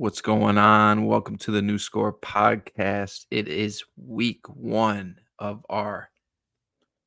What's going on? Welcome to the New Score podcast. It is week one of our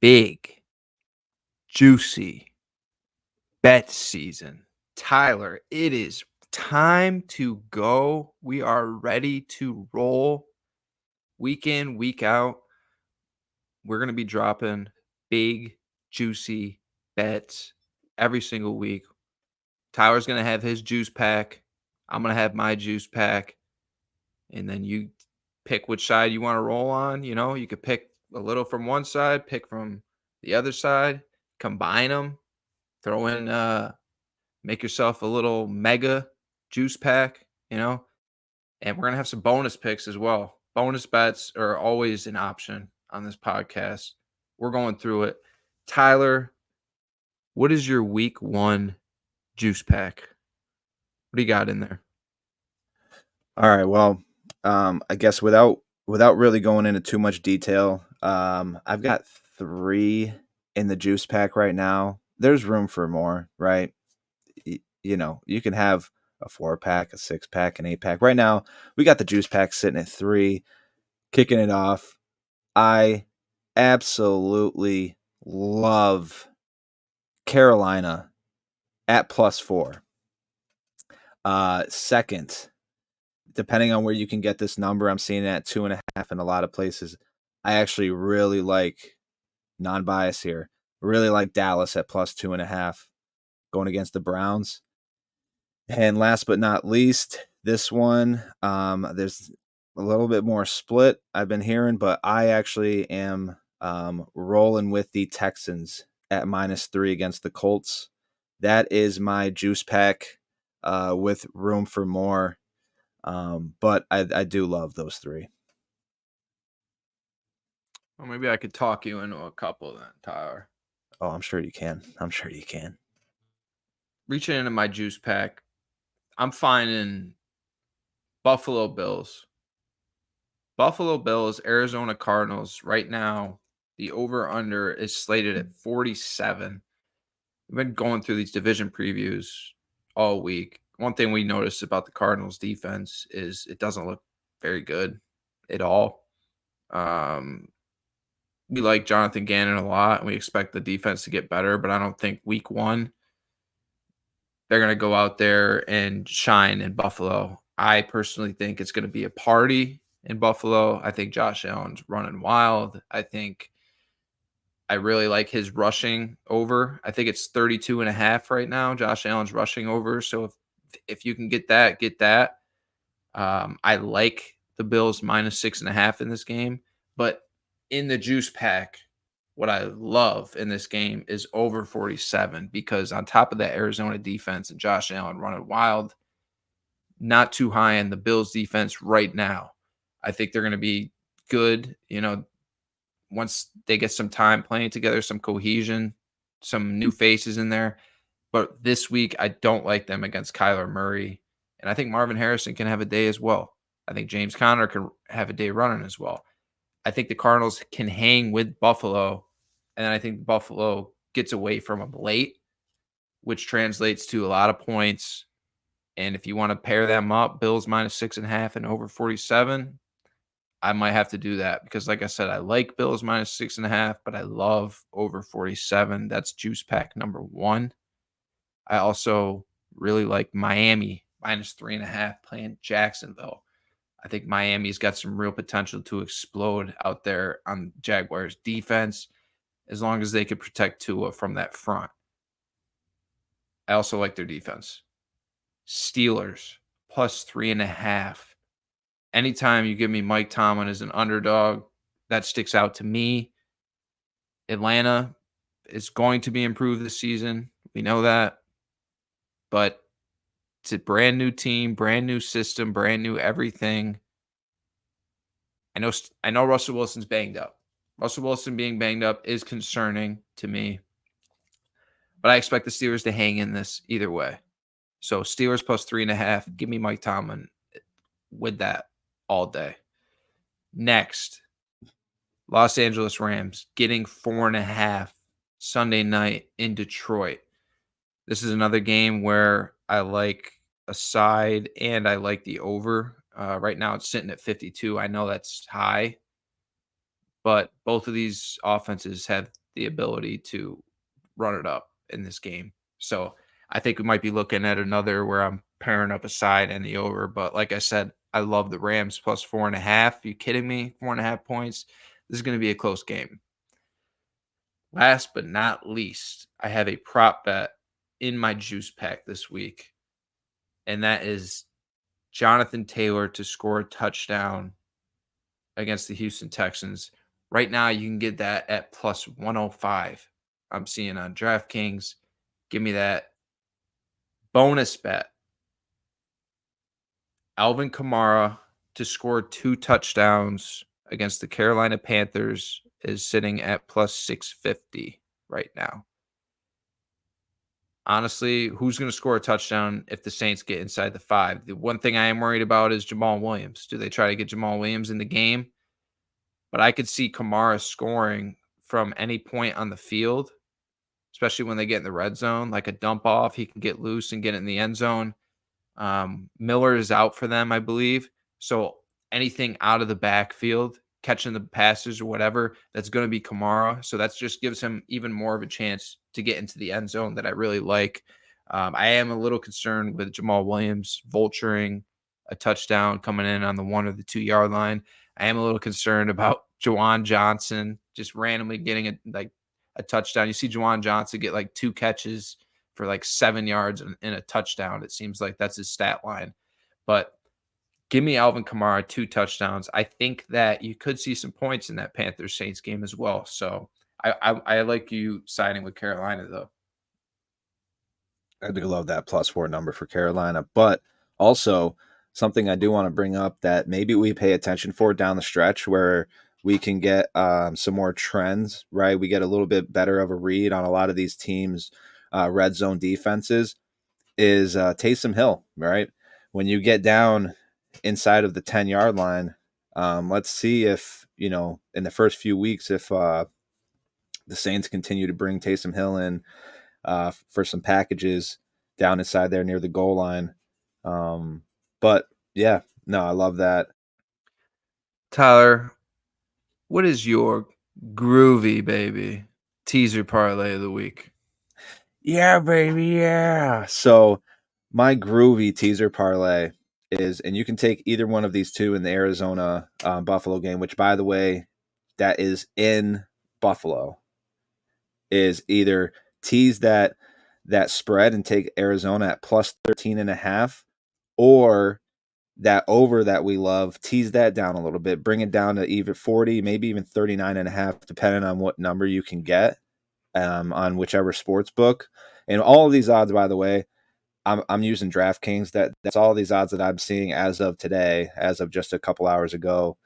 big, juicy bet season. Tyler, it is time to go. We are ready to roll week in, week out. We're going to be dropping big, juicy bets every single week. Tyler's going to have his juice pack. I'm going to have my juice pack. And then you pick which side you want to roll on. You could pick a little from one side, pick from the other side, combine them, throw in, make yourself a little mega juice pack, and we're going to have some bonus picks as well. Bonus bets are always an option on this podcast. We're going through it. Tyler, what is your week one juice pack? What do you got in there? All right. Well, I guess without really going into too much detail, I've got 3 in the juice pack right now. There's room for more, right? You can have a 4-pack, a 6-pack, an 8-pack. Right now, we got the juice pack sitting at 3, kicking it off. I absolutely love Carolina at +4. Second, depending on where you can get this number, I'm seeing it at 2.5 in a lot of places. I actually really like, non-bias here, really like Dallas at +2.5 going against the Browns. And last but not least, this one, there's a little bit more split I've been hearing, but I actually am rolling with the Texans at -3 against the Colts. That is my juice pack with room for more. But I do love those 3. Well, maybe I could talk you into a couple then, Tyler. Oh, I'm sure you can. Reaching into my juice pack, I'm finding Buffalo Bills. Buffalo Bills, Arizona Cardinals. Right now, the over-under is slated at 47. We've been going through these division previews all week. One thing we noticed about the Cardinals defense is it doesn't look very good at all. We like Jonathan Gannon a lot, and we expect the defense to get better, but I don't think week one they're going to go out there and shine in Buffalo. I personally think it's going to be a party in Buffalo. I think Josh Allen's running wild. I really like his rushing over. I think it's 32.5 right now. Josh Allen's rushing over. So if you can get that, get that. I like the Bills -6.5 in this game. But in the juice pack, what I love in this game is over 47 because on top of that Arizona defense and Josh Allen running wild, not too high in the Bills defense right now. I think they're going to be good, once they get some time playing together, some cohesion, some new faces in there. But this week, I don't like them against Kyler Murray. And I think Marvin Harrison can have a day as well. I think James Conner can have a day running as well. I think the Cardinals can hang with Buffalo. And I think Buffalo gets away from them late, which translates to a lot of points. And if you want to pair them up, Bills -6.5 and over 47, I might have to do that because, like I said, I like Bills -6.5, but I love over 47. That's juice pack number 1. I also really like Miami -3.5 playing Jacksonville. I think Miami's got some real potential to explode out there on Jaguars defense as long as they could protect Tua from that front. I also like their defense. Steelers +3.5. Anytime you give me Mike Tomlin as an underdog, that sticks out to me. Atlanta is going to be improved this season. We know that. But it's a brand new team, brand new system, brand new everything. I know Russell Wilson's banged up. Russell Wilson being banged up is concerning to me. But I expect the Steelers to hang in this either way. So Steelers +3.5. Give me Mike Tomlin with that all day. Next, Los Angeles Rams getting 4.5 Sunday night in Detroit. This is another game where I like a side, and I like the over. Right now, it's sitting at 52. I know that's high, but both of these offenses have the ability to run it up in this game. So I think we might be looking at another where I'm pairing up a side and the over. But like I said, I love the Rams plus 4.5. You kidding me? 4.5 points. This is going to be a close game. Last but not least, I have a prop bet in my juice pack this week, and that is Jonathan Taylor to score a touchdown against the Houston Texans. Right now, you can get that at plus 105. I'm seeing on DraftKings. Give me that bonus bet. Alvin Kamara to score 2 touchdowns against the Carolina Panthers is sitting at plus 650 right now. Honestly, who's going to score a touchdown if the Saints get inside the 5? The one thing I am worried about is Jamal Williams. Do they try to get Jamal Williams in the game? But I could see Kamara scoring from any point on the field, especially when they get in the red zone, like a dump off. He can get loose and get in the end zone. Miller is out for them, I believe. So anything out of the backfield, catching the passes or whatever, that's going to be Kamara. So that just gives him even more of a chance to get into the end zone that I really like. I am a little concerned with Jamal Williams vulturing a touchdown coming in on the 1 or the 2 yard line. I am a little concerned about Juwan Johnson just randomly getting a touchdown. You see Juwan Johnson get like 2 catches for like 7 yards and a touchdown. It seems like that's his stat line. But give me Alvin Kamara 2 touchdowns. I think that you could see some points in that Panthers Saints game as well. So I like you siding with Carolina though. I do love that +4 number for Carolina, but also something I do want to bring up that maybe we pay attention for down the stretch where we can get some more trends, right? We get a little bit better of a read on a lot of these teams' red zone defenses is Taysom Hill, right? When you get down inside of the 10-yard line, let's see if, in the first few weeks, if the Saints continue to bring Taysom Hill in for some packages down inside there near the goal line. But yeah, no, I love that. Tyler, what is your groovy baby teaser parlay of the week? Yeah, baby, yeah. So my groovy teaser parlay is, and you can take either one of these two in the Arizona Buffalo game, which by the way, that is in Buffalo, is either tease that spread and take Arizona at plus 13.5, or that over that we love, tease that down a little bit, bring it down to even 40, maybe even 39.5, depending on what number you can get on whichever sports book. And all of these odds, by the way, I'm using DraftKings. That's all these odds that I'm seeing as of today, as of just a couple hours ago.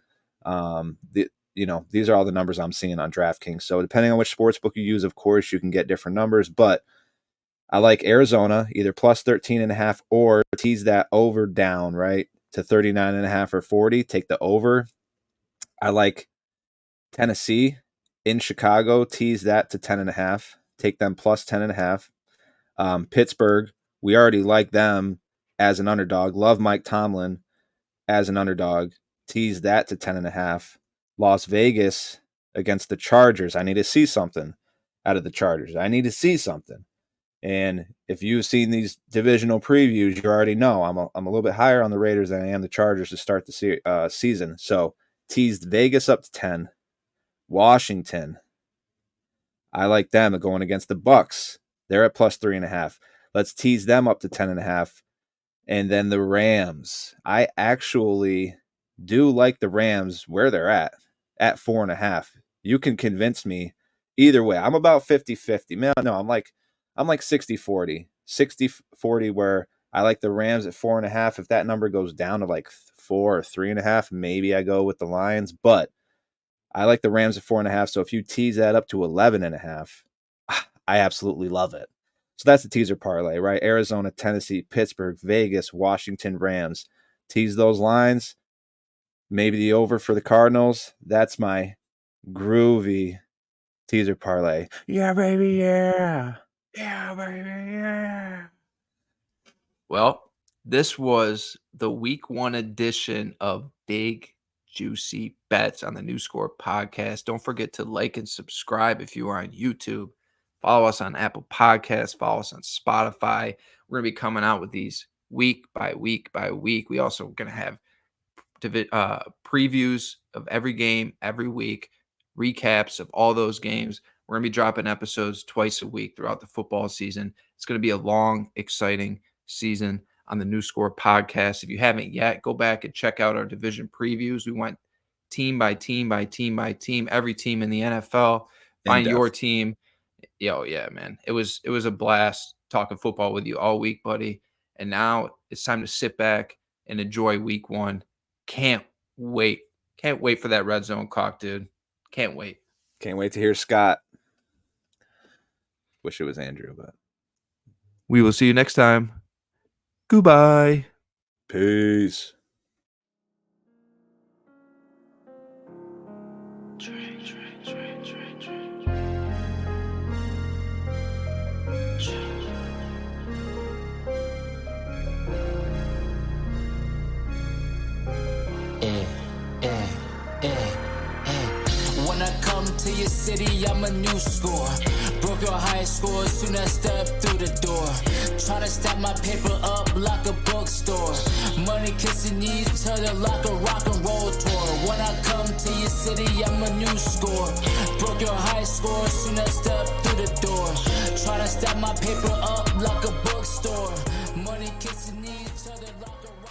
These are all the numbers I'm seeing on DraftKings. So depending on which sports book you use, of course, you can get different numbers. But I like Arizona, either plus 13.5 or tease that over down, right, to 39.5 or 40. Take the over. I like Tennessee in Chicago, tease that to 10.5. Take them plus 10.5. Pittsburgh, we already like them as an underdog. Love Mike Tomlin as an underdog. Tease that to 10.5. Las Vegas against the Chargers. I need to see something out of the Chargers. I need to see something. And if you've seen these divisional previews, you already know I'm a little bit higher on the Raiders than I am the Chargers to start the season. So teased Vegas up to 10. Washington, I like them going against the Bucks. They're at plus 3.5. Let's tease them up to 10.5. And then the Rams. I actually do like the Rams where they're at 4.5. You can convince me either way. I'm about 50-50. Man, no, I'm like 60-40. 60-40 where I like the Rams at 4.5. If that number goes down to like 4 or 3.5, maybe I go with the Lions. But I like the Rams at 4.5. So if you tease that up to 11.5, I absolutely love it. So that's the teaser parlay, right? Arizona, Tennessee, Pittsburgh, Vegas, Washington, Rams. Tease those lines. Maybe the over for the Cardinals. That's my groovy teaser parlay. Yeah, baby, yeah. Yeah, baby, yeah. Well, This was the week 1 edition of Big Juicy Bets on the New Score podcast. Don't forget to like and subscribe if you are on YouTube. Follow us on Apple Podcasts. Follow us on Spotify. We're going to be coming out with these week by week by week. We also going to have previews of every game every week, recaps of all those games. We're going to be dropping episodes twice a week throughout the football season. It's going to be a long, exciting season on the New Score podcast. If you haven't yet, go back and check out our division previews. We went team by team by team by team, every team in the NFL. Find your team. Yeah, man. It was a blast talking football with you all week, buddy. And now it's time to sit back and enjoy week 1. Can't wait. Can't wait for that red zone cock, dude. Can't wait. Can't wait to hear Scott. Wish it was Andrew, but we will see you next time. Goodbye. Peace. When I come to your city, I'm a new score. Broke your high score soon as I step through the door. Tryna stack my paper up like a bookstore. Money kissing each other like a rock and roll tour. When I come to your city, I'm a new score. Broke your high score soon as I step through the door. Tryna stack my paper up like a bookstore. Money kissing each other like a